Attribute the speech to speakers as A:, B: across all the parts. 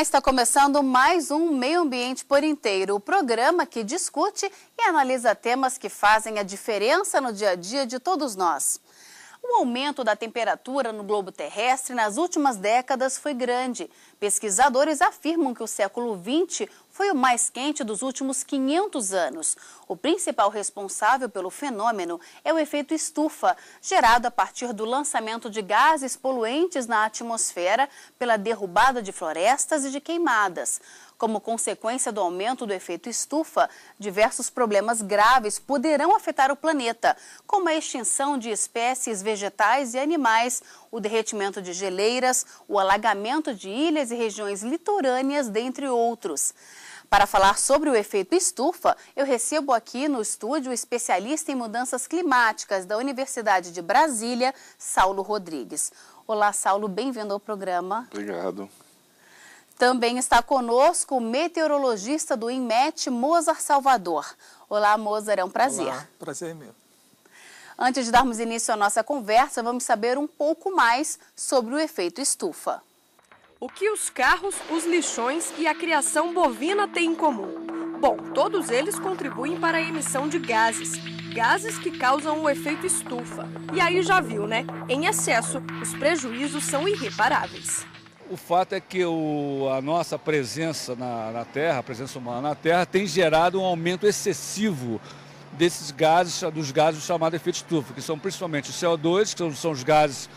A: Olá, está começando mais um Meio Ambiente por Inteiro, o programa que discute e analisa temas que fazem a diferença no dia a dia de todos nós. O aumento da temperatura no globo terrestre nas últimas décadas foi grande. Pesquisadores afirmam que o século XX foi o mais quente dos últimos 500 anos. O principal responsável pelo fenômeno é o efeito estufa, gerado a partir do lançamento de gases poluentes na atmosfera pela derrubada de florestas e de queimadas. Como consequência do aumento do efeito estufa, diversos problemas graves poderão afetar o planeta, como a extinção de espécies vegetais e animais, o derretimento de geleiras, o alagamento de ilhas e regiões litorâneas, dentre outros. Para falar sobre o efeito estufa, eu recebo aqui no estúdio o especialista em mudanças climáticas da Universidade de Brasília, Saulo Rodrigues. Olá, Saulo, bem-vindo ao programa.
B: Obrigado.
A: Também está conosco o meteorologista do INMET, Mozart Salvador. Olá, Mozart, é um prazer.
C: Olá, prazer é meu.
A: Antes de darmos início à nossa conversa, vamos saber um pouco mais sobre o efeito estufa.
D: O que os carros, os lixões e a criação bovina têm em comum? Bom, todos eles contribuem para a emissão de gases. Gases que causam o efeito estufa. E aí já viu, né? Em excesso, os prejuízos são irreparáveis.
E: O fato é que a nossa presença na Terra, a presença humana na Terra, tem gerado um aumento excessivo desses gases, dos gases chamados efeito estufa, que são principalmente o CO2, que são os gases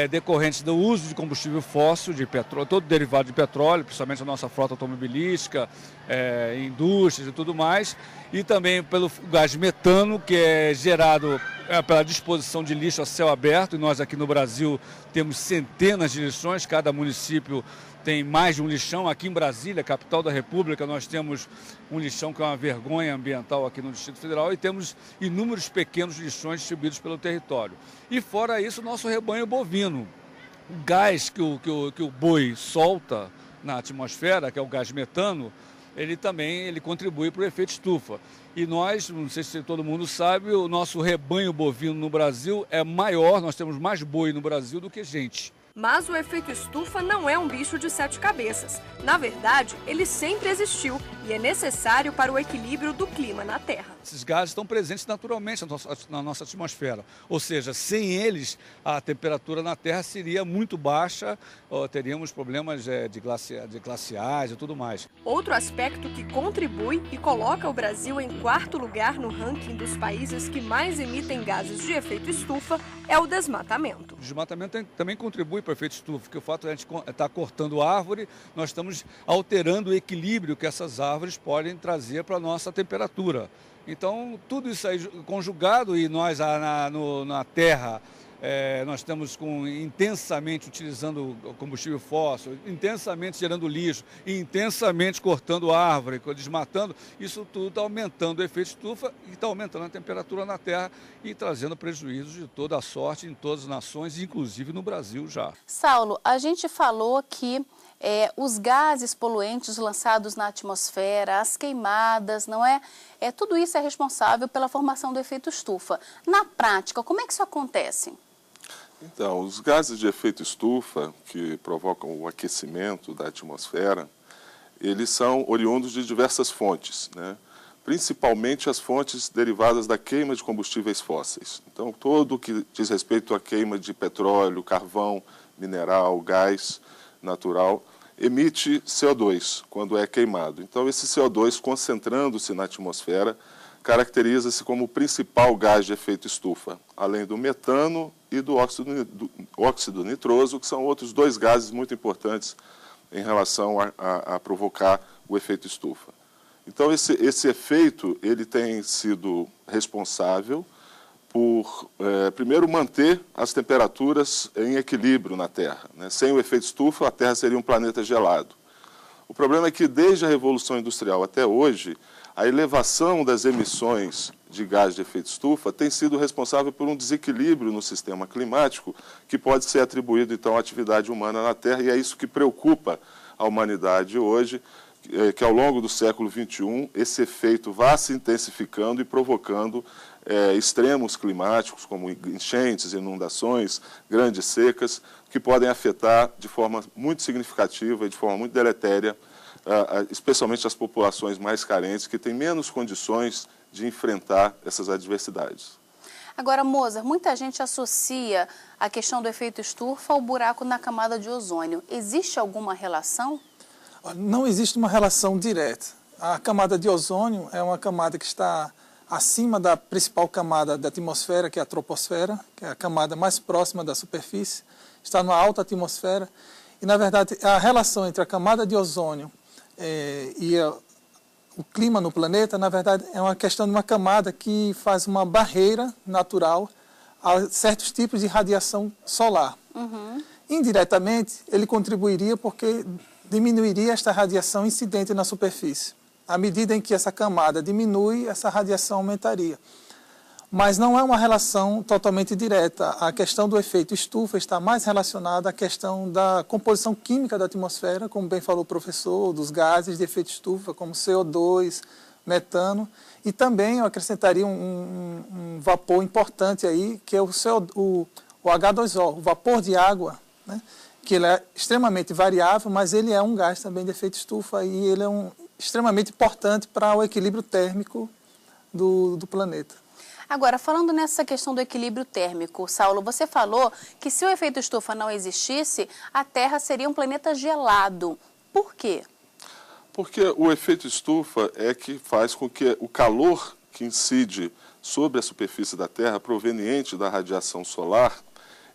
E: decorrentes do uso de combustível fóssil, de petróleo, todo derivado de petróleo, principalmente a nossa frota automobilística, indústrias e tudo mais, e também pelo gás metano, que é gerado pela disposição de lixo a céu aberto, e nós aqui no Brasil temos centenas de lixões, cada município tem mais de um lixão. Aqui em Brasília, capital da República, nós temos um lixão que é uma vergonha ambiental aqui no Distrito Federal e temos inúmeros pequenos lixões distribuídos pelo território. E fora isso, o nosso rebanho bovino. O gás que o boi solta na atmosfera, que é o gás metano, ele contribui para o efeito estufa. E nós, não sei se todo mundo sabe, o nosso rebanho bovino no Brasil é maior, nós temos mais boi no Brasil do que gente.
D: Mas o efeito estufa não é um bicho de 7 cabeças. Na verdade, ele sempre existiu e é necessário para o equilíbrio do clima na Terra.
E: Esses gases estão presentes naturalmente na nossa atmosfera. Ou seja, sem eles, a temperatura na Terra seria muito baixa, teríamos problemas de glaciais e tudo mais.
D: Outro aspecto que contribui e coloca o Brasil em 4º lugar no ranking dos países que mais emitem gases de efeito estufa é o desmatamento.
E: O desmatamento também contribui para o efeito estufa, porque o fato de a gente estar cortando árvore, nós estamos alterando o equilíbrio que essas árvores podem trazer para a nossa temperatura. Então, tudo isso aí conjugado, e nós na Terra, nós estamos intensamente utilizando combustível fóssil, intensamente gerando lixo, intensamente cortando árvore, desmatando, isso tudo está aumentando o efeito estufa e está aumentando a temperatura na Terra e trazendo prejuízos de toda a sorte em todas as nações, inclusive no Brasil já.
A: Saulo, a gente falou que os gases poluentes lançados na atmosfera, as queimadas, não é? Tudo isso é responsável pela formação do efeito estufa. Na prática, como é que isso acontece?
B: Então, os gases de efeito estufa, que provocam o aquecimento da atmosfera, eles são oriundos de diversas fontes, né? Principalmente as fontes derivadas da queima de combustíveis fósseis. Então, todo o que diz respeito à queima de petróleo, carvão, mineral, gás natural, emite CO2 quando é queimado. Então, esse CO2, concentrando-se na atmosfera, caracteriza-se como o principal gás de efeito estufa, além do metano e do óxido nitroso, que são outros dois gases muito importantes em relação a provocar o efeito estufa. Então, esse efeito ele tem sido responsável por, primeiro, manter as temperaturas em equilíbrio na Terra, né? Sem o efeito estufa, a Terra seria um planeta gelado. O problema é que, desde a Revolução Industrial até hoje, a elevação das emissões de gás de efeito estufa tem sido responsável por um desequilíbrio no sistema climático que pode ser atribuído, então, à atividade humana na Terra, e é isso que preocupa a humanidade hoje, que ao longo do século XXI esse efeito vá se intensificando e provocando extremos climáticos, como enchentes, inundações, grandes secas, que podem afetar de forma muito significativa e de forma muito deletéria, especialmente as populações mais carentes, que têm menos condições de enfrentar essas adversidades.
A: Agora, Mozart, muita gente associa a questão do efeito estufa ao buraco na camada de ozônio. Existe alguma relação?
C: Não existe uma relação direta. A camada de ozônio é uma camada que está acima da principal camada da atmosfera, que é a troposfera, que é a camada mais próxima da superfície, está numa alta atmosfera. E, na verdade, a relação entre a camada de ozônio o clima no planeta, na verdade, é uma questão de uma camada que faz uma barreira natural a certos tipos de radiação solar. Indiretamente, ele contribuiria porque diminuiria esta radiação incidente na superfície. À medida em que essa camada diminui, essa radiação aumentaria. Mas não é uma relação totalmente direta. A questão do efeito estufa está mais relacionada à questão da composição química da atmosfera, como bem falou o professor, dos gases de efeito estufa, como CO2, metano, e também eu acrescentaria um vapor importante aí, que é o H2O, o vapor de água, né? Que ele é extremamente variável, mas ele é um gás também de efeito estufa e ele é extremamente importante para o equilíbrio térmico do planeta.
A: Agora, falando nessa questão do equilíbrio térmico, Saulo, você falou que se o efeito estufa não existisse, a Terra seria um planeta gelado. Por quê?
B: Porque o efeito estufa é que faz com que o calor que incide sobre a superfície da Terra, proveniente da radiação solar,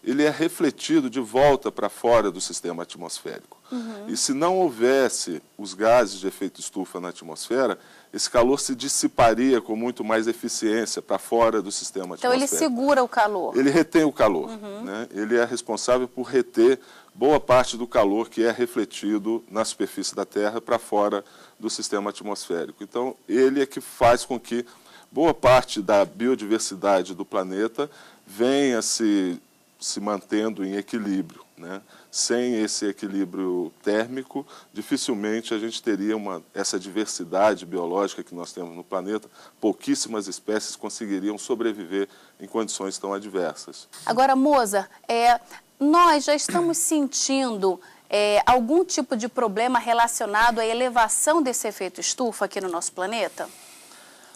B: ele é refletido de volta para fora do sistema atmosférico. E se não houvesse os gases de efeito estufa na atmosfera, esse calor se dissiparia com muito mais eficiência para fora do sistema atmosférico.
A: Então ele segura o calor.
B: Ele retém o calor, né? Ele é responsável por reter boa parte do calor que é refletido na superfície da Terra para fora do sistema atmosférico. Então ele é que faz com que boa parte da biodiversidade do planeta venha se mantendo em equilíbrio, né? Sem esse equilíbrio térmico, dificilmente a gente teria essa diversidade biológica que nós temos no planeta. Pouquíssimas espécies conseguiriam sobreviver em condições tão adversas.
A: Agora, Mozart, nós já estamos sentindo algum tipo de problema relacionado à elevação desse efeito estufa aqui no nosso planeta?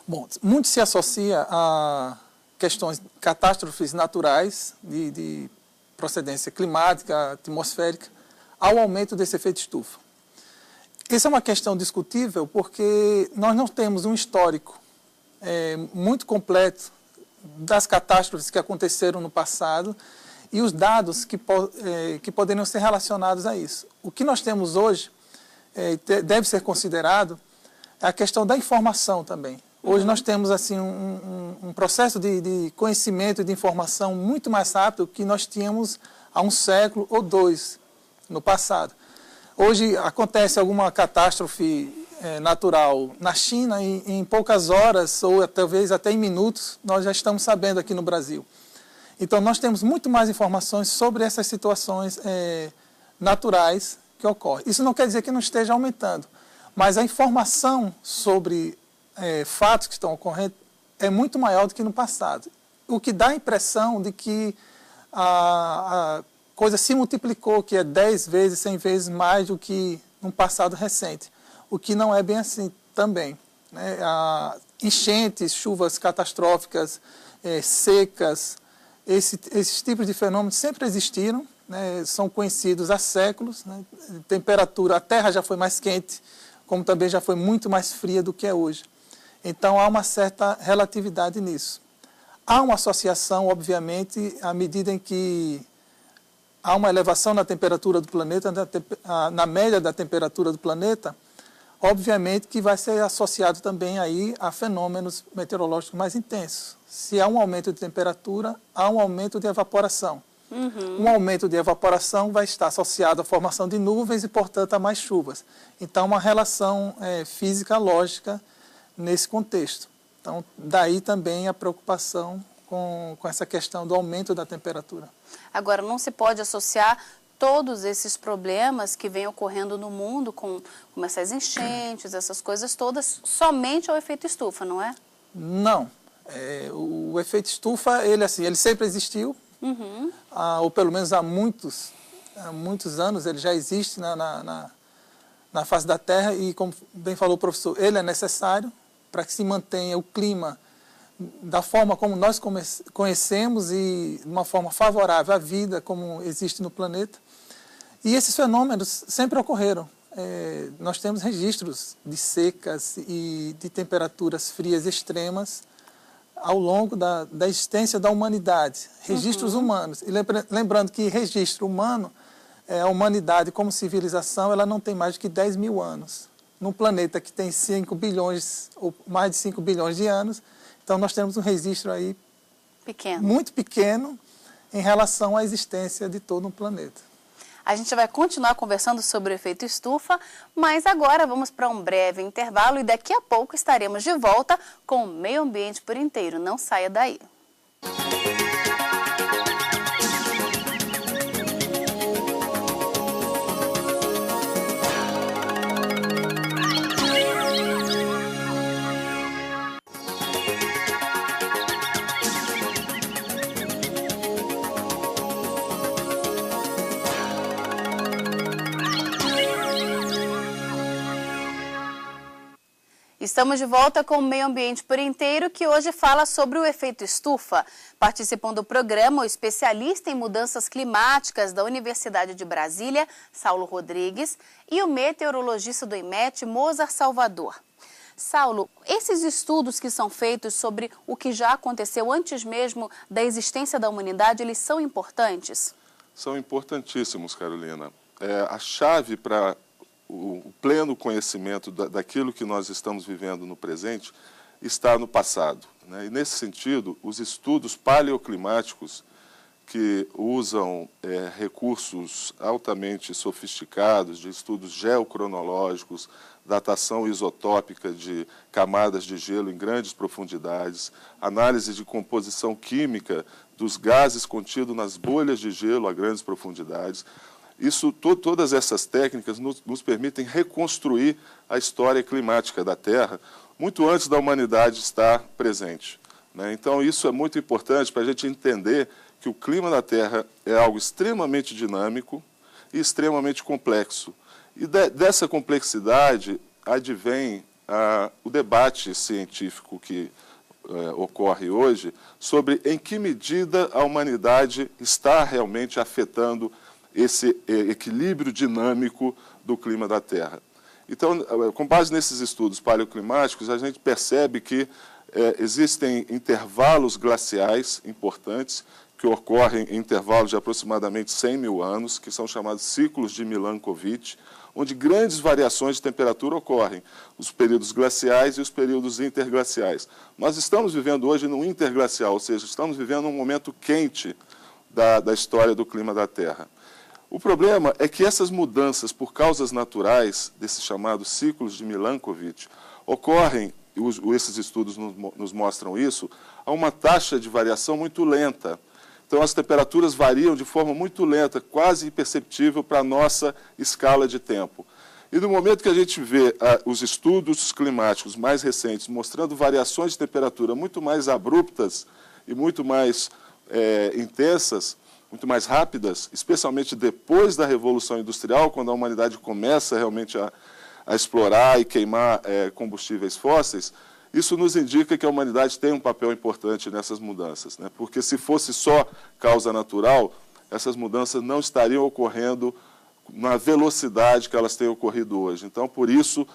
C: Bom, muito se associa a questões, catástrofes naturais de procedência climática, atmosférica, ao aumento desse efeito estufa. Essa é uma questão discutível porque nós não temos um histórico muito completo das catástrofes que aconteceram no passado e os dados que poderiam ser relacionados a isso. O que nós temos hoje deve ser considerado a questão da informação também. Hoje nós temos assim, um processo de conhecimento e de informação muito mais rápido que nós tínhamos há um século ou dois no passado. Hoje acontece alguma catástrofe natural na China e em poucas horas ou talvez até em minutos nós já estamos sabendo aqui no Brasil. Então nós temos muito mais informações sobre essas situações naturais que ocorrem. Isso não quer dizer que não esteja aumentando, mas a informação sobre fatos que estão ocorrendo é muito maior do que no passado. O que dá a impressão de que a coisa se multiplicou, que é 10 vezes, 100 vezes mais do que no passado recente. O que não é bem assim também, né? Enchentes, chuvas catastróficas, secas, esses tipos de fenômenos sempre existiram, né? São conhecidos há séculos, né? A Terra já foi mais quente, como também já foi muito mais fria do que é hoje. Então, há uma certa relatividade nisso. Há uma associação, obviamente, à medida em que há uma elevação na temperatura do planeta, na média da temperatura do planeta, obviamente que vai ser associado também aí a fenômenos meteorológicos mais intensos. Se há um aumento de temperatura, há um aumento de evaporação. Um aumento de evaporação vai estar associado à formação de nuvens e, portanto, a mais chuvas. Então, uma relação física lógica nesse contexto. Então, daí também a preocupação com essa questão do aumento da temperatura.
A: Agora, não se pode associar todos esses problemas que vêm ocorrendo no mundo, como essas enchentes, essas coisas todas, somente ao efeito estufa, não é?
C: Não. O efeito estufa, ele sempre existiu, ou pelo menos há muitos anos ele já existe na face da Terra e, como bem falou o professor, ele é necessário para que se mantenha o clima da forma como nós conhecemos e de uma forma favorável à vida como existe no planeta. E esses fenômenos sempre ocorreram. Nós temos registros de secas e de temperaturas frias extremas ao longo da existência da humanidade, registros humanos. E lembrando que registro humano, a humanidade como civilização, ela não tem mais do que 10 mil anos. Num planeta que tem 5 bilhões, ou mais de 5 bilhões de anos, então nós temos um registro aí muito pequeno em relação à existência de todo um planeta.
A: A gente vai continuar conversando sobre o efeito estufa, mas agora vamos para um breve intervalo e daqui a pouco estaremos de volta com o Meio Ambiente por Inteiro. Não saia daí. Estamos de volta com o Meio Ambiente por Inteiro, que hoje fala sobre o efeito estufa. Participam do programa o especialista em mudanças climáticas da Universidade de Brasília, Saulo Rodrigues, e o meteorologista do IMET, Mozart Salvador. Saulo, esses estudos que são feitos sobre o que já aconteceu antes mesmo da existência da humanidade, eles são importantes?
B: São importantíssimos, Carolina. A chave para o pleno conhecimento daquilo que nós estamos vivendo no presente está no passado, né? E, nesse sentido, os estudos paleoclimáticos, que usam recursos altamente sofisticados de estudos geocronológicos, datação isotópica de camadas de gelo em grandes profundidades, análise de composição química dos gases contidos nas bolhas de gelo a grandes profundidades. Todas essas técnicas nos permitem reconstruir a história climática da Terra muito antes da humanidade estar presente, né? Então, isso é muito importante para a gente entender que o clima da Terra é algo extremamente dinâmico e extremamente complexo. E dessa complexidade advém o debate científico que ocorre hoje sobre em que medida a humanidade está realmente afetando esse equilíbrio dinâmico do clima da Terra. Então, com base nesses estudos paleoclimáticos, a gente percebe que existem intervalos glaciais importantes que ocorrem em intervalos de aproximadamente 100 mil anos, que são chamados ciclos de Milankovitch, onde grandes variações de temperatura ocorrem, os períodos glaciais e os períodos interglaciais. Nós estamos vivendo hoje num interglacial, ou seja, estamos vivendo um momento quente da história do clima da Terra. O problema é que essas mudanças por causas naturais, desses chamados ciclos de Milankovitch, ocorrem, esses estudos nos mostram isso, a uma taxa de variação muito lenta. Então, as temperaturas variam de forma muito lenta, quase imperceptível para a nossa escala de tempo. E no momento que a gente vê os estudos climáticos mais recentes mostrando variações de temperatura muito mais abruptas e muito mais intensas, muito mais rápidas, especialmente depois da Revolução Industrial, quando a humanidade começa realmente a explorar e queimar combustíveis fósseis, isso nos indica que a humanidade tem um papel importante nessas mudanças, né? Porque se fosse só causa natural, essas mudanças não estariam ocorrendo na velocidade que elas têm ocorrido hoje. Então, por isso,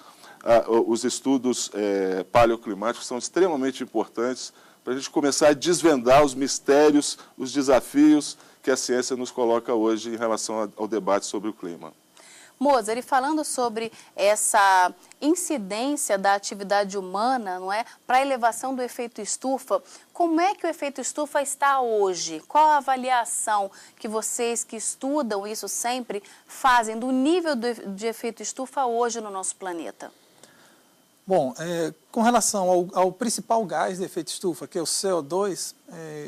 B: os estudos paleoclimáticos são extremamente importantes para a gente começar a desvendar os mistérios, os desafios que a ciência nos coloca hoje em relação ao debate sobre o clima.
A: Mozart, e falando sobre essa incidência da atividade humana, não é, para a elevação do efeito estufa, como é que o efeito estufa está hoje? Qual a avaliação que vocês que estudam isso sempre fazem do nível de efeito estufa hoje no nosso planeta?
C: Bom, com relação ao principal gás de efeito estufa, que é o CO2,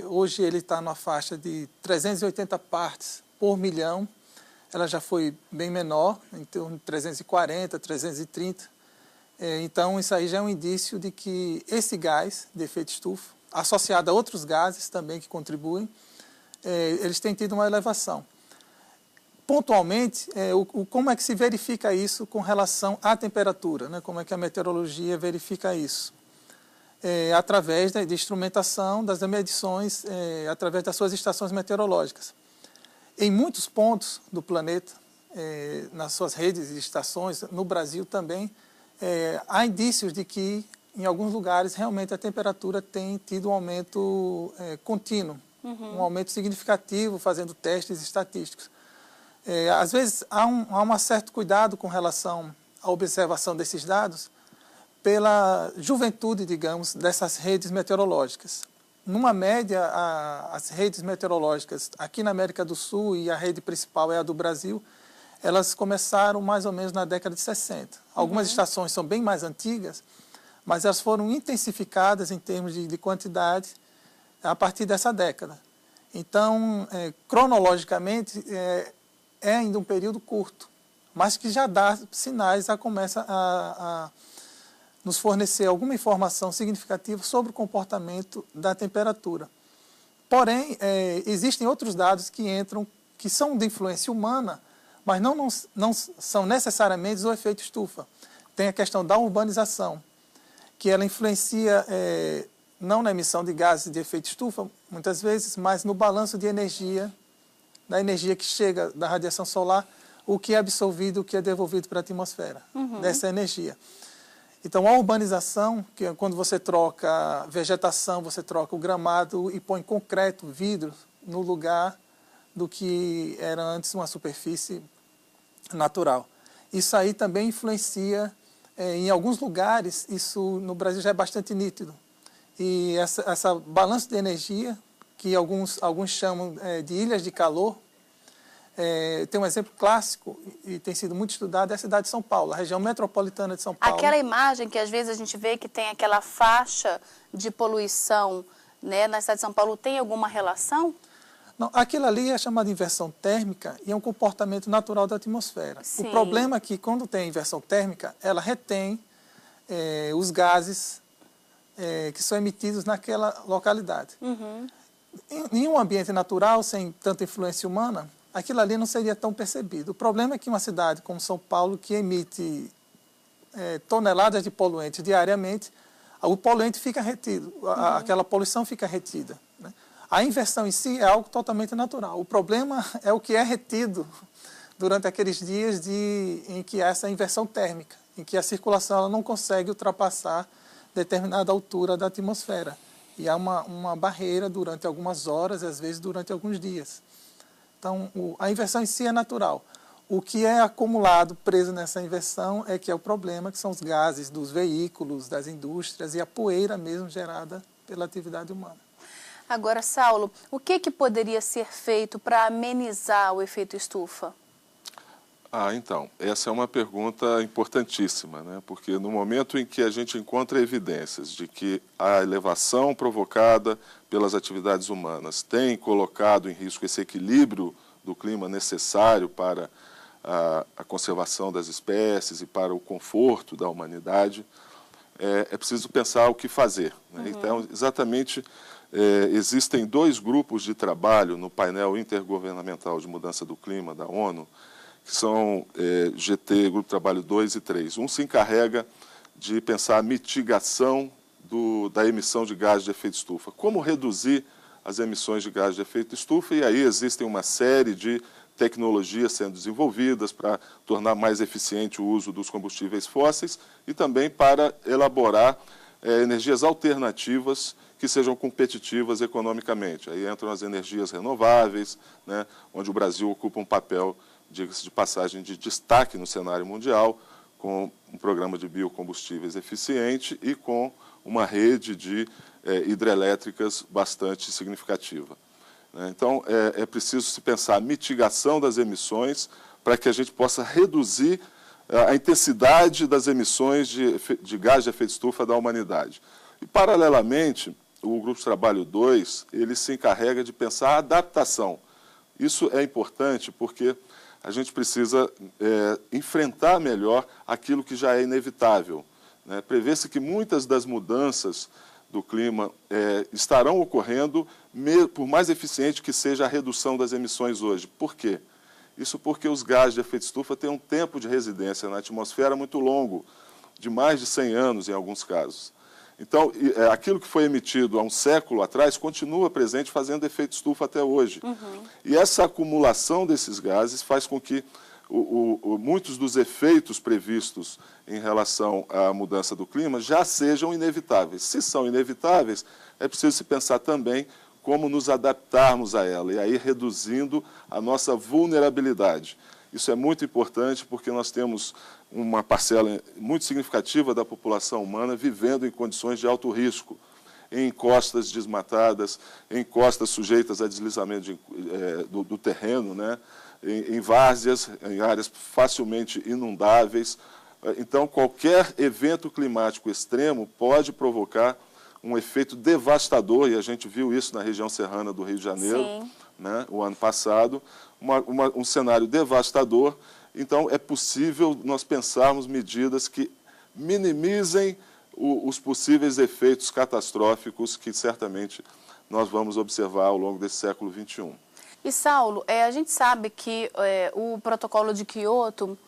C: hoje ele está na faixa de 380 partes por milhão. Ela já foi bem menor, em torno de 340, 330. Então, isso aí já é um indício de que esse gás de efeito estufa, associado a outros gases também que contribuem, eles têm tido uma elevação. Pontualmente, como é que se verifica isso com relação à temperatura, né? Como é que a meteorologia verifica isso? Através de instrumentação das medições, através das suas estações meteorológicas. Em muitos pontos do planeta, nas suas redes de estações, no Brasil também, há indícios de que, em alguns lugares, realmente a temperatura tem tido um aumento contínuo, um aumento significativo, fazendo testes estatísticos. Às vezes, há um certo cuidado com relação à observação desses dados pela juventude, digamos, dessas redes meteorológicas. Numa média, as redes meteorológicas aqui na América do Sul, e a rede principal é a do Brasil, elas começaram mais ou menos na década de 60. Algumas estações são bem mais antigas, mas elas foram intensificadas em termos de quantidade a partir dessa década. Então, cronologicamente, é ainda um período curto, mas que já dá sinais, já começa a nos fornecer alguma informação significativa sobre o comportamento da temperatura. Porém, existem outros dados que entram, que são de influência humana, mas não são necessariamente o efeito estufa. Tem a questão da urbanização, que ela influencia não na emissão de gases de efeito estufa, muitas vezes, mas no balanço de energia, da energia que chega da radiação solar, o que é absorvido, o que é devolvido para a atmosfera, dessa energia. Então, a urbanização, que é quando você troca vegetação, você troca o gramado e põe concreto, vidro, no lugar do que era antes uma superfície natural. Isso aí também influencia, em alguns lugares, isso no Brasil já é bastante nítido. E essa balanço de energia, que alguns chamam de ilhas de calor, tem um exemplo clássico e tem sido muito estudado, é a cidade de São Paulo, a região metropolitana de São Paulo.
A: Aquela imagem que às vezes a gente vê que tem aquela faixa de poluição, né, na cidade de São Paulo, tem alguma relação?
C: Não, aquilo ali é chamado de inversão térmica e é um comportamento natural da atmosfera.
A: Sim.
C: O problema é que quando tem inversão térmica, ela retém os gases que são emitidos naquela localidade. Em um ambiente natural, sem tanta influência humana, aquilo ali não seria tão percebido. O problema é que uma cidade como São Paulo, que emite toneladas de poluentes diariamente, o poluente fica retido, aquela poluição fica retida, né? A inversão em si é algo totalmente natural. O problema é o que é retido durante aqueles dias em que há essa inversão térmica, em que a circulação ela não consegue ultrapassar determinada altura da atmosfera. E há uma barreira durante algumas horas, às vezes durante alguns dias. Então, a inversão em si é natural. O que é acumulado, preso nessa inversão, é que é o problema, que são os gases dos veículos, das indústrias e a poeira mesmo gerada pela atividade humana.
A: Agora, Saulo, o que poderia ser feito para amenizar o efeito estufa?
B: Então, essa é uma pergunta importantíssima, né? Porque no momento em que a gente encontra evidências de que a elevação provocada pelas atividades humanas tem colocado em risco esse equilíbrio do clima necessário para a conservação das espécies e para o conforto da humanidade, é preciso pensar o que fazer, né? Então, exatamente, existem dois grupos de trabalho no painel intergovernamental de mudança do clima da ONU, que são GT, Grupo de Trabalho 2 e 3. Um se encarrega de pensar a mitigação da emissão de gases de efeito estufa. Como reduzir as emissões de gases de efeito estufa, e aí existem uma série de tecnologias sendo desenvolvidas para tornar mais eficiente o uso dos combustíveis fósseis e também para elaborar energias alternativas que sejam competitivas economicamente. Aí entram as energias renováveis, né, onde o Brasil ocupa um papel, diga-se de passagem, de destaque no cenário mundial, com um programa de biocombustíveis eficiente e com uma rede de hidrelétricas bastante significativa. Então, é preciso se pensar a mitigação das emissões para que a gente possa reduzir a intensidade das emissões de gás de efeito estufa da humanidade. E, paralelamente, o Grupo de Trabalho 2, ele se encarrega de pensar a adaptação. Isso é importante porque a gente precisa enfrentar melhor aquilo que já é inevitável, né? Prevê-se que muitas das mudanças do clima estarão ocorrendo, por mais eficiente que seja a redução das emissões hoje. Por quê? Isso porque os gases de efeito estufa têm um tempo de residência na atmosfera muito longo, de mais de 100 anos em alguns casos. Então, aquilo que foi emitido há um século atrás continua presente, fazendo efeito estufa até hoje. E essa acumulação desses gases faz com que muitos dos efeitos previstos em relação à mudança do clima já sejam inevitáveis. Se são inevitáveis, é preciso se pensar também como nos adaptarmos a ela, e aí reduzindo a nossa vulnerabilidade. Isso é muito importante porque nós temos uma parcela muito significativa da população humana vivendo em condições de alto risco, em encostas desmatadas, em encostas sujeitas a deslizamento do terreno, né? Em várzeas, em áreas facilmente inundáveis. Então, qualquer evento climático extremo pode provocar um efeito devastador, e a gente viu isso na região serrana do Rio de Janeiro, né, o ano passado, um cenário devastador. Então, é possível nós pensarmos medidas que minimizem os possíveis efeitos catastróficos que certamente nós vamos observar ao longo desse século XXI.
A: E, Saulo, a gente sabe que o protocolo de Kyoto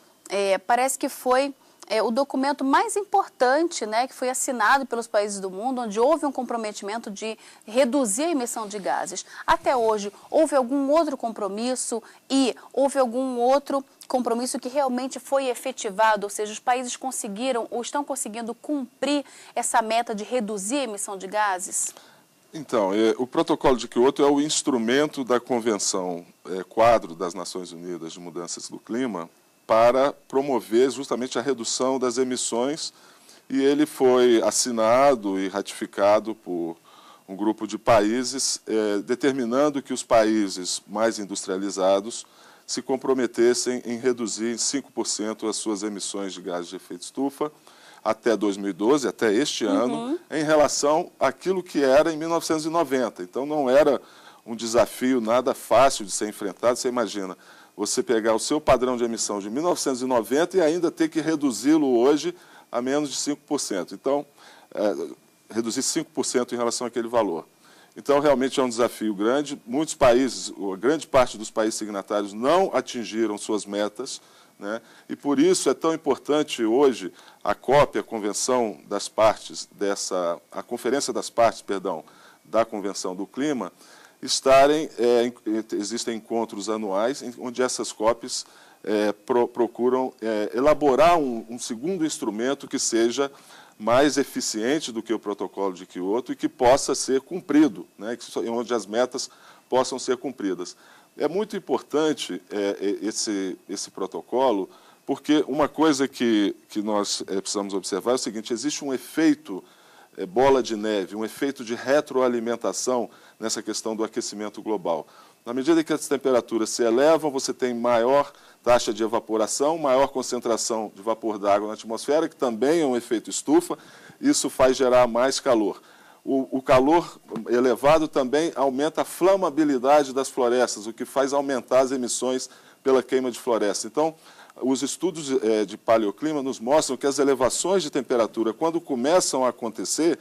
A: parece que foi o documento mais importante, né, que foi assinado pelos países do mundo, onde houve um comprometimento de reduzir a emissão de gases. Até hoje, houve algum outro compromisso e houve algum outro compromisso que realmente foi efetivado, ou seja, os países conseguiram ou estão conseguindo cumprir essa meta de reduzir a emissão de gases?
B: Então, o protocolo de Kyoto é o instrumento da Convenção Quadro das Nações Unidas de Mudanças do Clima para promover justamente a redução das emissões, e ele foi assinado e ratificado por um grupo de países, determinando que os países mais industrializados se comprometessem em reduzir em 5% as suas emissões de gases de efeito estufa até 2012, até este ano, em relação àquilo que era em 1990. Então, não era um desafio nada fácil de ser enfrentado. Você imagina, você pegar o seu padrão de emissão de 1990 e ainda ter que reduzi-lo hoje a menos de 5%. Então, reduzir 5% em relação àquele valor. Então, realmente é um desafio grande. Muitos países, a grande parte dos países signatários não atingiram suas metas, né? E por isso é tão importante hoje a COP, a Convenção das Partes, a Conferência das Partes, perdão, da Convenção do Clima, existem encontros anuais onde essas COPs procuram elaborar um segundo instrumento que seja mais eficiente do que o protocolo de Kyoto e que possa ser cumprido, né, onde as metas possam ser cumpridas. É muito importante esse protocolo, porque uma coisa que nós precisamos observar é o seguinte: existe um efeito bola de neve, um efeito de retroalimentação nessa questão do aquecimento global. Na medida que as temperaturas se elevam, você tem maior taxa de evaporação, maior concentração de vapor d'água na atmosfera, que também é um efeito estufa. Isso faz gerar mais calor. O calor elevado também aumenta a flamabilidade das florestas, o que faz aumentar as emissões pela queima de floresta. Então, os estudos de paleoclima nos mostram que as elevações de temperatura, quando começam a acontecer,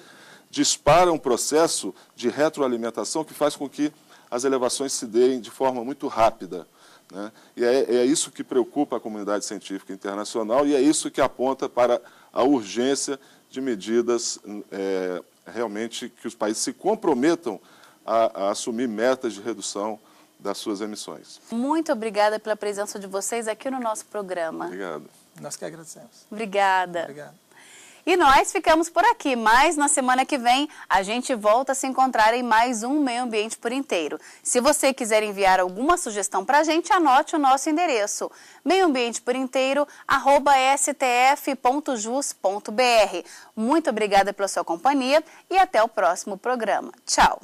B: disparam um processo de retroalimentação que faz com que as elevações se deem de forma muito rápida, né? E é isso que preocupa a comunidade científica internacional e é isso que aponta para a urgência de medidas realmente que os países se comprometam a assumir metas de redução das suas emissões.
A: Muito obrigada pela presença de vocês aqui no nosso programa.
B: Obrigado.
C: Nós que agradecemos.
A: Obrigada.
C: Obrigado.
A: E nós ficamos por aqui, mas na semana que vem a gente volta a se encontrar em mais um Meio Ambiente por Inteiro. Se você quiser enviar alguma sugestão para a gente, anote o nosso endereço: meioambienteporinteiro@stf.jus.br. Muito obrigada pela sua companhia e até o próximo programa. Tchau!